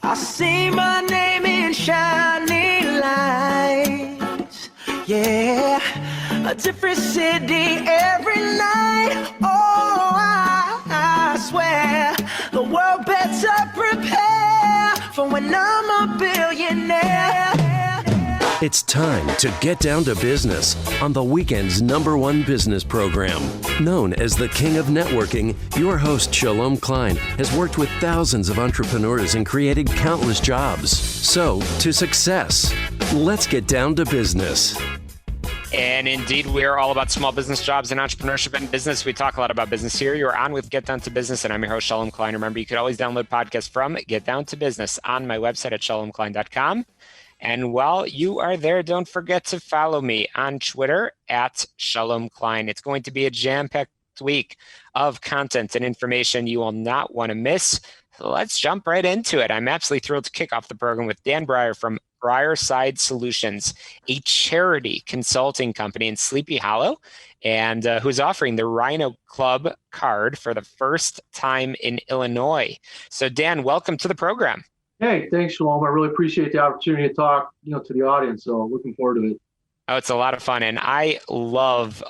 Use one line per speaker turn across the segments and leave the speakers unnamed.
I see my name in shining lights. Yeah, a different city every night. Oh, I swear the world better prepare for when I'm a billionaire.
It's time to get down to business on the weekend's #1 business program. Known as the King of Networking, your host Shalom Klein has worked with thousands of entrepreneurs and created countless jobs. So, to success. Let's get down to business.
And indeed, we are all about small business jobs and entrepreneurship and business. We talk a lot about business here. You're on with Get Down to Business, and I'm your host, Shalom Klein. Remember, you could always download podcasts from Get Down to Business on my website at shalomklein.com. And while you are there, don't forget to follow me on Twitter at Shalom Klein. It's going to be a jam-packed week of content and information you will not want to miss. So let's jump right into it. I'm absolutely thrilled to kick off the program with Dan Breier from Breier Solutions, a charity consulting company in Sleepy Hollow, and who's offering the Rhino Club card for the first time in Illinois. So Dan, welcome to the program.
Hey, thanks, Shalom. I really appreciate the opportunity to talk, to the audience. So looking forward to it.
Oh, it's a lot of fun. And I love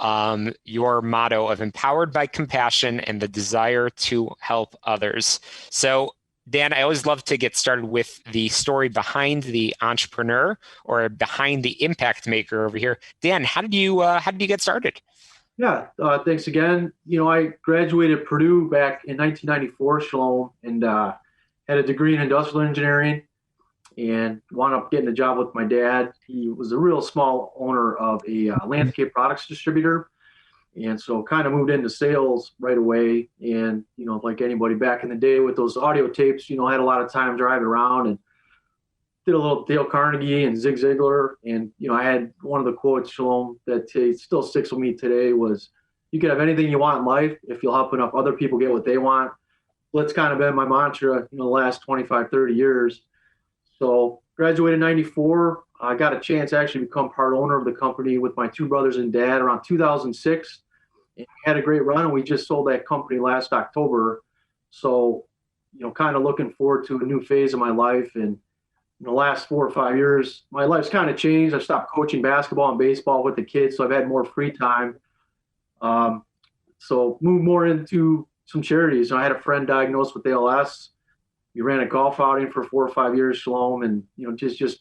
your motto of empowered by compassion and the desire to help others. So Dan, I always love to get started with the story behind the entrepreneur or behind the impact maker over here. Dan, how did you get started?
Yeah, thanks again. I graduated Purdue back in 1994, Shalom, and had a degree in industrial engineering and wound up getting a job with my dad. He was a real small owner of a landscape products distributor. And so kind of moved into sales right away. And, like anybody back in the day with those audio tapes, had a lot of time driving around and did a little Dale Carnegie and Zig Ziglar. And, I had one of the quotes, Shalom, that still sticks with me today was, you can have anything you want in life if you'll help enough other people get what they want. That's kind of been my mantra, the last 25, 30 years. So graduated in 94. I got a chance to actually become part owner of the company with my two brothers and dad around 2006. And had a great run, and we just sold that company last October. So, kind of looking forward to a new phase of my life. And in the last 4 or 5 years, my life's kind of changed. I stopped coaching basketball and baseball with the kids, so I've had more free time. So moved more into some charities. I had a friend diagnosed with ALS. We ran a golf outing for 4 or 5 years, Shalom, and just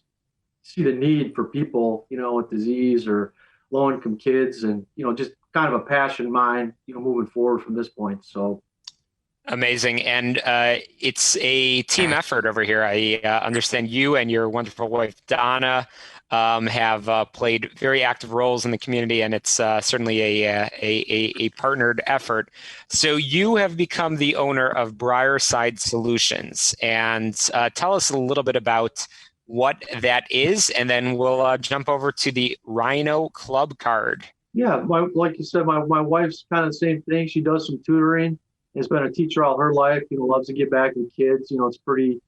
see the need for people, with disease or low-income kids, and just kind of a passion of mine, moving forward from this point. So
amazing. And it's a team effort over here. I understand you and your wonderful wife, Donna, have played very active roles in the community, and it's certainly a partnered effort. So you have become the owner of Breier Solutions, and tell us a little bit about what that is, and then we'll jump over to the Rhino Club card.
Yeah, like you said, my wife's kind of the same thing. She does some tutoring. Has been a teacher all her life. Loves to get back with kids. It's pretty,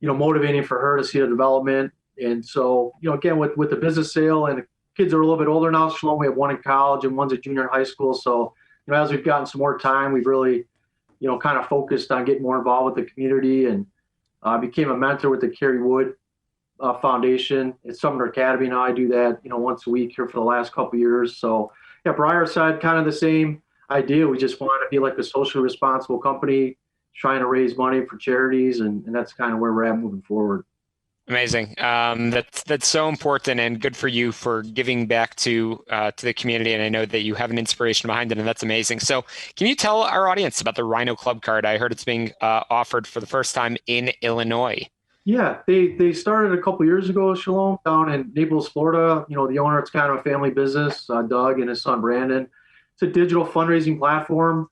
motivating for her to see the development. And so, again, with the business sale, and the kids are a little bit older now, Shalom, we have one in college and one's a junior in high school. So, as we've gotten some more time, we've really, kind of focused on getting more involved with the community, and became a mentor with the Kerry Wood Foundation at Sumner Academy. Now I do that, once a week here for the last couple of years. So, yeah, Breier side, kind of the same idea. We just want to be like a socially responsible company, trying to raise money for charities, and that's kind of where we're at moving forward.
Amazing. That's so important, and good for you for giving back to the community. And I know that you have an inspiration behind it, and that's amazing. So can you tell our audience about the Rhino Club card? I heard it's being offered for the first time in Illinois.
Yeah, they started a couple years ago, Shalom, down in Naples, Florida. The owner, it's kind of a family business, Doug and his son, Brandon. It's a digital fundraising platform.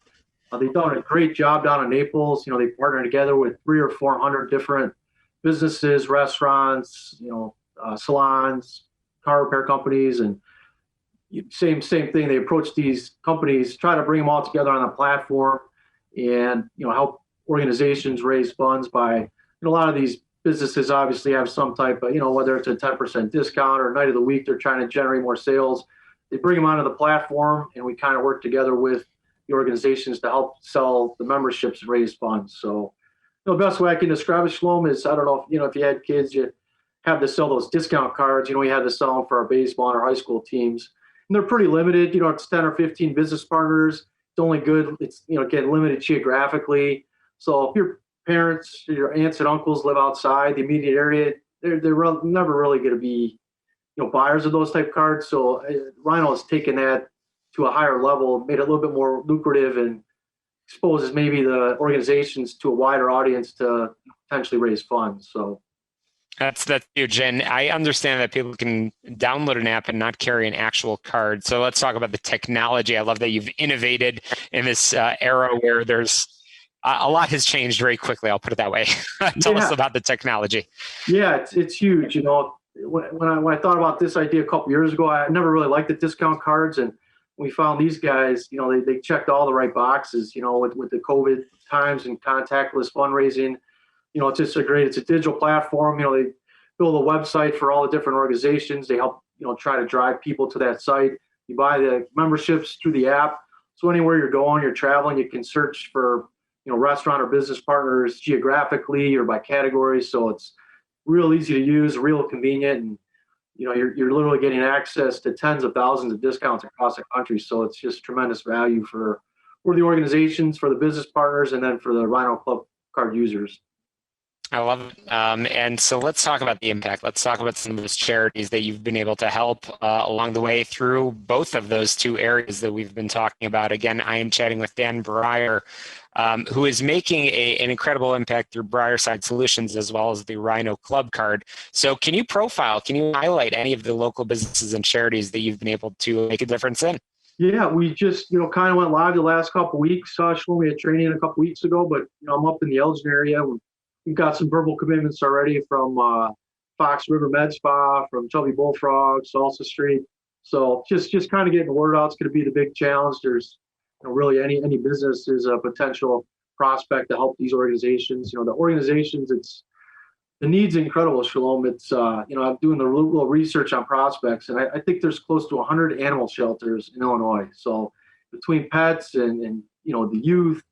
They've done a great job down in Naples. They partner together with 300 or 400 different businesses, restaurants, salons, car repair companies, and same thing. They approach these companies, try to bring them all together on a platform, and help organizations raise funds by a lot of these businesses obviously have some type of, whether it's a 10% discount or night of the week, they're trying to generate more sales. They bring them onto the platform, and we kind of work together with the organizations to help sell the memberships and raise funds. So The best way I can describe it, Shalom, is I don't know if you had kids, you have to sell those discount cards. We had to sell them for our baseball and our high school teams, and they're pretty limited. It's 10 or 15 business partners. It's only good. It's again limited geographically. So if your parents, your aunts and uncles live outside the immediate area, they're never really going to be buyers of those type cards. So Rhino has taken that to a higher level, made it a little bit more lucrative, and exposes maybe the organizations to a wider audience to potentially raise funds. So
that's huge. And I understand that people can download an app and not carry an actual card. So let's talk about the technology. I love that you've innovated in this era where there's a lot has changed very quickly. I'll put it that way. Tell us about the technology.
Yeah, it's huge. When I thought about this idea a couple years ago, I never really liked the discount cards, and we found these guys, they checked all the right boxes, with the COVID times and contactless fundraising. It's just it's a digital platform. They build a website for all the different organizations. They help, try to drive people to that site. You buy the memberships through the app. So anywhere you're going, you're traveling, you can search for, restaurant or business partners geographically or by category. So it's real easy to use, real convenient, and you're literally getting access to tens of thousands of discounts across the country. So it's just tremendous value for the organizations, for the business partners, and then for the Rhino Club card users.
I love it. And so let's talk about the impact. Let's talk about some of those charities that you've been able to help along the way through both of those two areas that we've been talking about. Again, I am chatting with Dan Breier, who is making an incredible impact through Breier Side Solutions as well as the Rhino Club card. So can you highlight any of the local businesses and charities that you've been able to make a difference in?
Yeah, we just, kind of went live the last couple of weeks. We had training a couple weeks ago, but, I'm up in the Elgin area. We've got some verbal commitments already from Fox River Med Spa, from Chubby Bullfrog, Salsa Street. So just kind of getting the word out. It's going to be the big challenge. There's really any business is a potential prospect to help these organizations. The organizations, the need's incredible, Shalom. It's I'm doing the little research on prospects, and I think there's close to 100 animal shelters in Illinois. So between pets and the youth,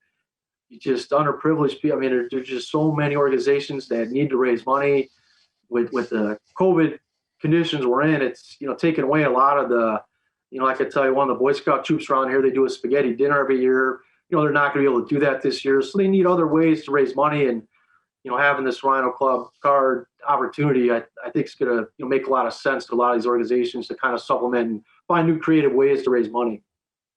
just underprivileged people. I mean, there's just so many organizations that need to raise money with the COVID conditions we're in. It's, taking away a lot of the, I could tell you one of the Boy Scout troops around here, they do a spaghetti dinner every year. They're not going to be able to do that this year. So they need other ways to raise money. And, having this Rhino Club card opportunity, I think is going to make a lot of sense to a lot of these organizations to kind of supplement and find new creative ways to raise money.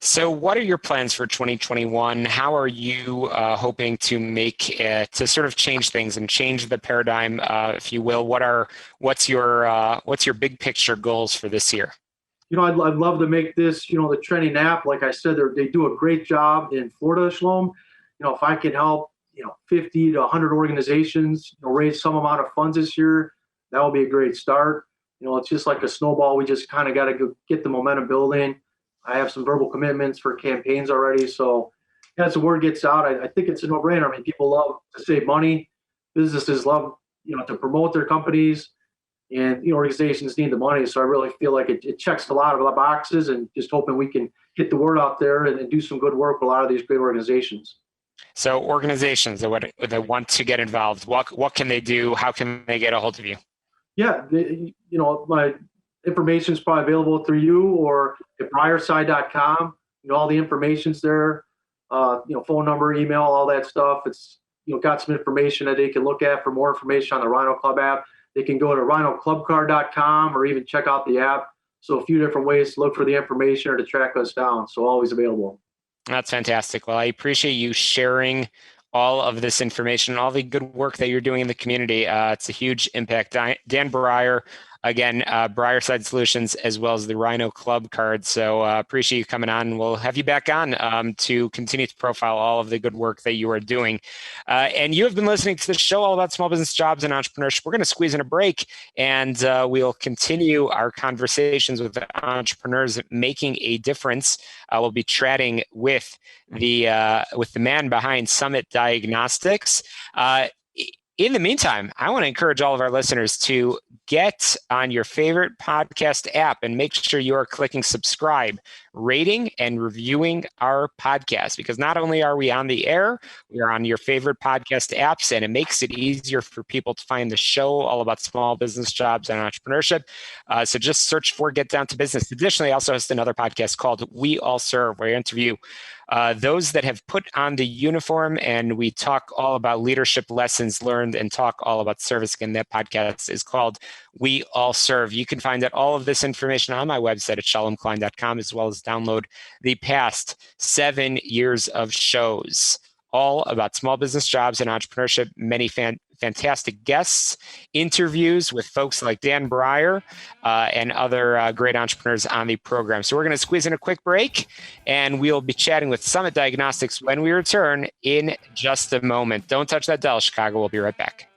So what are your plans for 2021? How are you hoping to to sort of change things and change the paradigm, if you will? What's your big picture goals for this year?
I'd love to make this, the trending app. Like I said, they do a great job in Florida, Shalom. If I can help, 50 to 100 organizations, raise some amount of funds this year, that will be a great start. It's just like a snowball. We just kind of got to get the momentum building. I have some verbal commitments for campaigns already. So as the word gets out, I think it's a no-brainer. I mean, people love to save money. Businesses love, to promote their companies, and organizations need the money. So I really feel like it checks a lot of the boxes, and just hoping we can get the word out there and do some good work with a lot of these great organizations.
So organizations that want to get involved, what can they do? How can they get a hold of you?
Yeah, my information is probably available through you or at breierside.com. All the information's there. Phone number, email, all that stuff. It's got some information that they can look at. For more information on the Rhino Club app, they can go to rhinoclubcard.com or even check out the app. So a few different ways to look for the information or to track us down. So always available. That's
fantastic. Well, I appreciate you sharing all of this information, all the good work that you're doing in the community. It's a huge impact. Dan Breier, again, Breier Side Solutions, as well as the Rhino Club card. So appreciate you coming on. We'll have you back on to continue to profile all of the good work that you are doing. And you have been listening to the show all about small business, jobs, and entrepreneurship. We're going to squeeze in a break, and we'll continue our conversations with the entrepreneurs making a difference. We'll be chatting with the man behind Summit Diagnostics. In the meantime, I want to encourage all of our listeners to get on your favorite podcast app and make sure you are clicking subscribe rating and reviewing our podcast, because not only are we on the air, we are on your favorite podcast apps, and it makes it easier for people to find the show all about small business jobs and entrepreneurship. So just search for Get Down to Business. Additionally, I also host another podcast called We All Serve, where I interview those that have put on the uniform, and we talk all about leadership lessons learned and talk all about service. Again, that podcast is called We All Serve. You can find out all of this information on my website at shalomklein.com, as well as download the past 7 years of shows, all about small business jobs and entrepreneurship. Many fantastic guests, interviews with folks like Dan Breier and other great entrepreneurs on the program. So we're going to squeeze in a quick break, and we'll be chatting with Summit Diagnostics when we return in just a moment. Don't touch that dial, Chicago. We'll be right back.